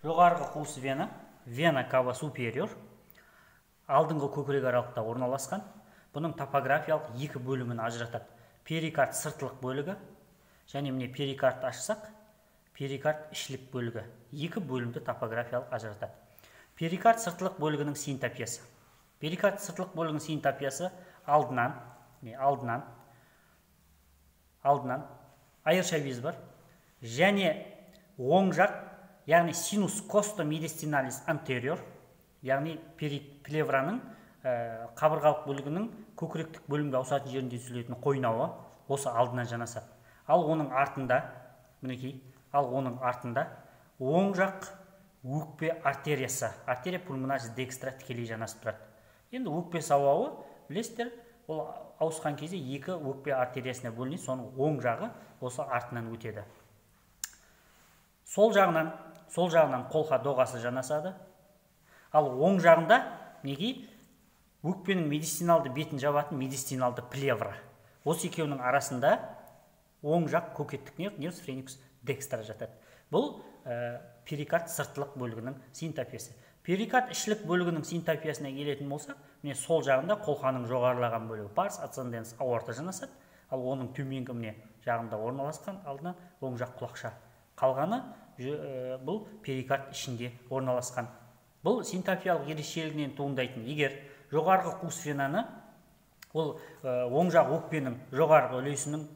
Жоғарғы қуыс вена, вена cava superior, алдыңғы көкірек аралықта орналасқан. Бұның топографиялық екі бөлімін ажыратады. Перикард сыртылық бөлігі, және міне перикард ашсақ, перикард ішілік бөлігі. Екі бөлімді топографиялық ажыратады. Перикард сыртылық бөлігінің синтопиясы. Перикард сыртылық бөлігінің синтопиясы алдынан айырша без бар. Және оң жақ, яғни синус костомедистиналис антериор, яғни плевраның қабырғалық бөлігінің көкіректік бөлімге ауысатын жерінде түзілетін қойнауы осы алдынан жанасады. Ал оның артында, мінекей, оң жақ өкпе артериясы, артерия пульмонарис декстра тікелей жанасып тұрады. Енді өкпе сауауы, білесіздер, ол ауысқан кезде екі өкпе артериясына бөлінеді, соның оң жағы осы артынан өтеді. Сол жағынан қолқа доғасы жанасады. Ал оң жағында неге өкпенің медистиналды бетін жабатын медистиналды плевра. Осы екеуінің арасында оң жақ көкеттік нерв френикус декстра жатады. Бұл перикард сыртылық бөлігінің синтопиясы. Перикард ішілік бөлігінің синтопиясына келетін болса, міне сол жағында қолқаның жоғарылаған бөлігі парс аценденс аорта жанасады. Ал оның төменгі міне жағында орналасқан алдынан оң жақ құлақша. Қалғаны бұл перикард ішінде орналасқан. Бұл синтопиялық ерекшелігінен туындайтын. Егер жоғарғы қуыс венаны, ол оң жақ өкпенің жоғарғы үлесінің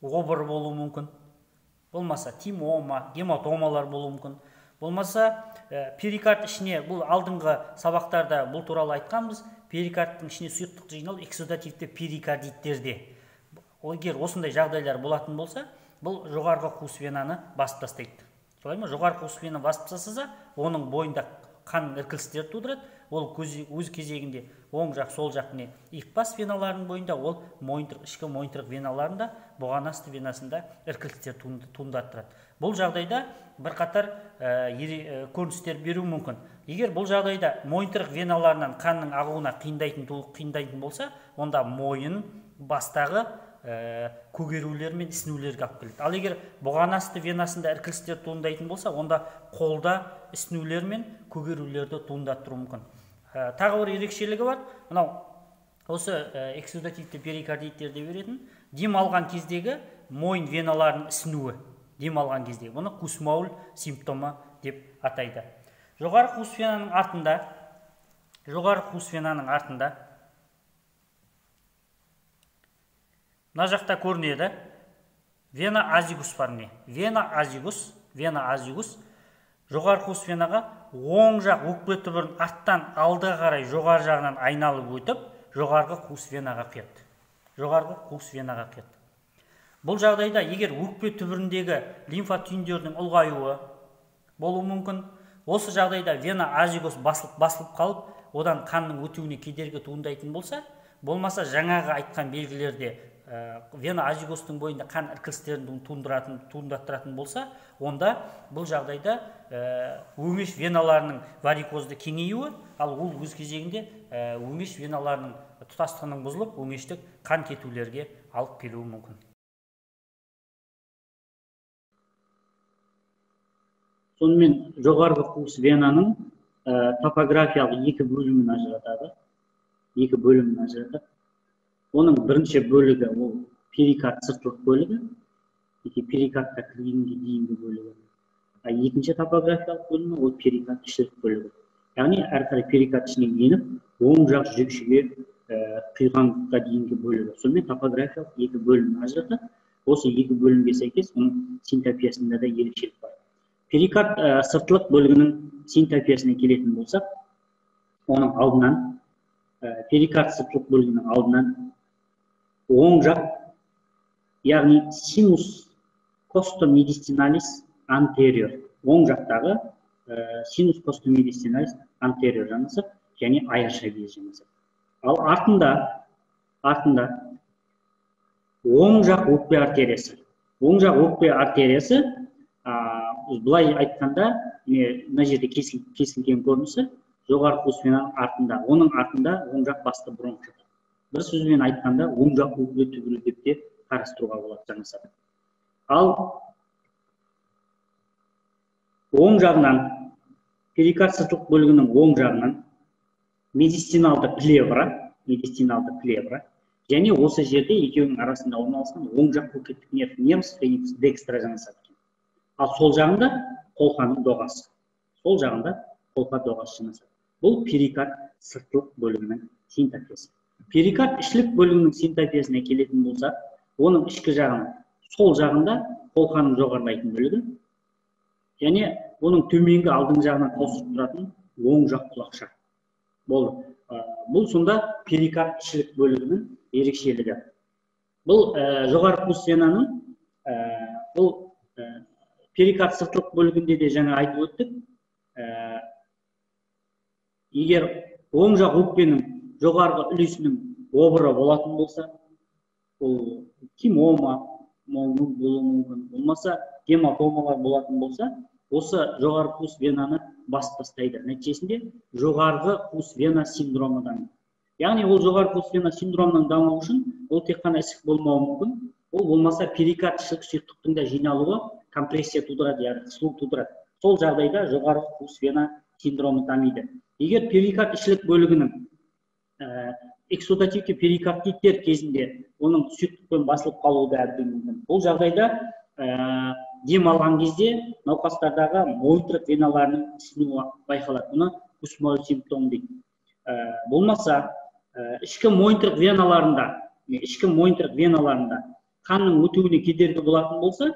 обыры болуы мүмкін. Болмаса тимома, гематомалар болуы мүмкін. Болмаса перикард ішіне, бұл алдыңғы сабақтарда бұл туралы айтқанбыз, перикардтың ішіне сұйықтық жиналу эксудативті перикардиттерде. Егер осындай жағдайлар болатын болса, бұл жоғарғы қуыс венаны басып тастайды. Солай ма? Жоғарғы қуыс венаны басып тастаса, оның бойында қан іркілістер тудырады. Ол өз кезегінде оң жақ, сол жақ міне икпас веналарының бойында, ол ішкі мойынтырық веналарында, бұған асты венасында іркілістер туындаттырады. Бұл жағдайда бірқатар көріністер беруі мүмкін. Егер бұл жағдайда мойынтырық веналарынан қанның ағуына қиындайтын болса, онда мойын бастағы көгерулер мен ісінулерге алып келеді. Ал егер бұған асты венасында іркілістер туындайтын болса, онда қолда ісінулер мен көгерулерді туындаттыруы мүмкін. Тағы бір ерекшелігі бар. Мынау осы эксудативті перикардиттерде беретін дем алған кездегі мойын веналарының ісінуі. Дем алған кездегі. Бұны кусмауль симптомы деп атайды. Жоғарғы қуыс венаның артында мына жақта көрінеді вена азигус бар міне. Вена азигус жоғарғы қуыс венаға оң жақ өкпе түбірін арттан алдыға қарай жоғары жағынан айналып өтіп, жоғарғы қуыс венаға құяды. Бұл жағдайда егер өкпе түбіріндегі лимфа түйіндерінің ұлғаюы болуы мүмкін, осы жағдайда вена азигус басылып қалып, одан қанның өтуіне кедергі туындайтын болса, болмаса жаңағы айтқан белгілерде вена азигустың бойында қан іркілістерін туындаттыратын болса, онда бұл жағдайда өңеш веналарының варикозды кеңеюі, ал ол өз кезегінде өңеш веналарының тұтастығының бұзылып, өңештік қан кетулерге алып келуі мүмкін. Сонымен жоғарғы қуыс венаның топографиялық екі бөлімін ажыратады. Оның бірінші бөлігі ол перикард сыртылық бөлігі, перикардқа кіргенге дейінгі бөлігі. Екінші топографиялық бөлімі ол перикард ішілік бөлігі. Яғни әрқарай перикард ішіне еніп, оң жақ жүрекшеге құйғанға дейінгі бөлігі. Сонымен топографиялық екі бөлімін ажыратады. Осы екі бөлімге сәйкес оның синтопиясында да ерекшелік бар. Перикард сыртылық бөлігінің синтопиясына келетін болсақ, оның алдынан, перикард сыртылық бөлігінің алдынан оң жақ, яғни синус костомедистиналис антериор, оң жақтағы синус костомедистиналис антериор жанасып, және айырша без жанасып. Ал артында оң жақ өкпе артериясы. Оң жақ өкпе артериясы, былай айтқанда, мына жерде кесілген көрінісі, жоғарғы қуыс венаның артында, оның артында оң жақ басты бронх жатады. Бір сөзбен айтқанда, оң жақ өкпе түбірі деп те қарастыруға болады жанасады. Ал оң жағынан, перикард сыртқы бөлігінің оң жағынан медистиналды плевра, және осы жерде екеуінің арасында орналасқан оң жақ көкеттік нерв, немус феникс декстра жанасады екен. Ал сол жағында қолқаның доғасы. Жанасады. Бұл перикард сыртқы бөлігінің синтопиясы. Перикард ішілік бөлігінің синтопиясына келетін болса, оның ішкі жағының сол жағында қолқаның жоғарылайтын бөлігі, және оның төменгі алдыңғы жағынан қосылып тұратын оң жақ құлақша. Бұл сонда перикард ішілік бөлігінің ерекшелігі. Бұл жоғарғы қуыс венаның, бұл перикард сыртқы бөлігінде де жаңа айтып өттік. Егер оң жақ өкпенің жоғарғы үлесінің обыры болатын болса, ол кимома болуы мүмкін, болмаса гематомалар болатын болса, осы жоғарғы қуыс венаны басып тастайды. Нәтижесінде жоғарғы қуыс вена синдромы дамиды. Яғни ол жоғарғы қуыс вена синдромының дамуы үшін ол тек қана ісік болмауы мүмкін, ол болмаса перикард ішілік сұйықтықтың да жиналуы компрессия тудырады, яғни қысылу тудырады. Сол жағдайда жоғарғы қуыс вена синдромы дамиды. Егер перикард ішілік бөлігінің эксудативті перикардиттер кезінде оның сұйықтықпен басылып қалуы да әбден мүмкін. Бұл жағдайда дем алған кезде науқастардағы мойынтырық веналарының ісінуі байқалады. Бұны кусмол симптом дейді. Болмаса ішкі мойынтырық веналарында қанның өтуіне кедергі болатын болса,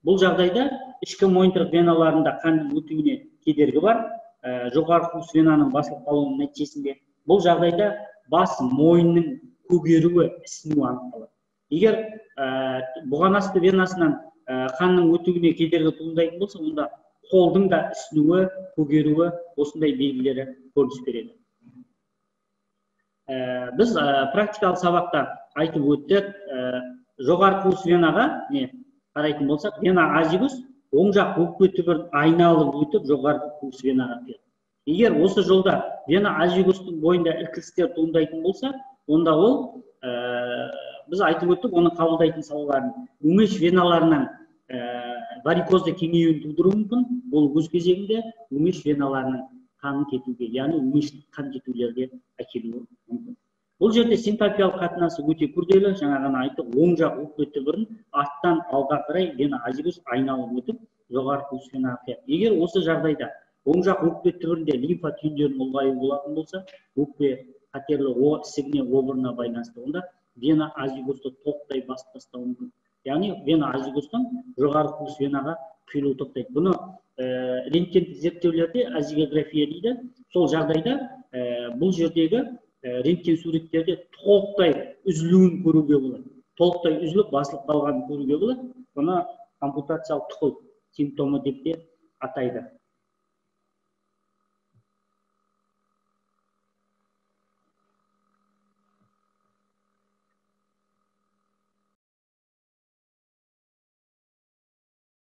бұл жағдайда ішкі мойынтырық веналарында қанның өтуіне кедергі бар, жоғарғы қуыс венаның басылып қалуының нәтижесінде. Бұл жағдайда бас мойынның көгеруі, ісінуі анықталады. Егер бұғанасты венасынан қанның өтуіне кедергі туындайтын болса, онда қолдың да ісінуі, көгеруі, осындай белгілері көрініс береді. Біз практикалық сабақта айтып өттік, жоғарғы қуыс венаға қарайтын болсақ, вена азигус оң жақ өкпе түбірін айналып өтіп жоғарғы қуыс венаға келеді. Егер осы жолда вена азигустың бойында іркілістер туындайтын болса, онда ол, біз айтып өттік, оны қабылдайтын салаларын өңеш веналарынан варикозды кеңеюін тудыруы мүмкін, ол өз кезегінде өңеш веналарының қанын кетуге, яғни өңештік қан кетулерге әкелуі мүмкін. Бұл жерде синтопиялық қатынасы өте күрделі, жаңа ғана айттық, оң жақ өкпе түбірін арттан алға қарай вена азигус айналып өтіп жоғарғы қуыс венаға құяды. Егер осы жағдайда оң жақ өкпе түбірінде лимфа түйіндерінің ұлғаюы болатын болса, өкпе қатерлі ісігіне, обырына байланысты, онда вена азигусты тоқтай басып тастауы мүмкін. Яғни вена азигустың жоғарғы қуыс венаға құйылуы тоқтайды. Бұны рентгендік зерттеулерде азигография дейді. Сол жағдайда бұл жердегі рентген суреттерде толықтай үзілуін көруге болады. Толықтай үзіліп, басылып қалғанын көруге болады. Бұны ампутациялық тұқыл симптомы деп те атайды.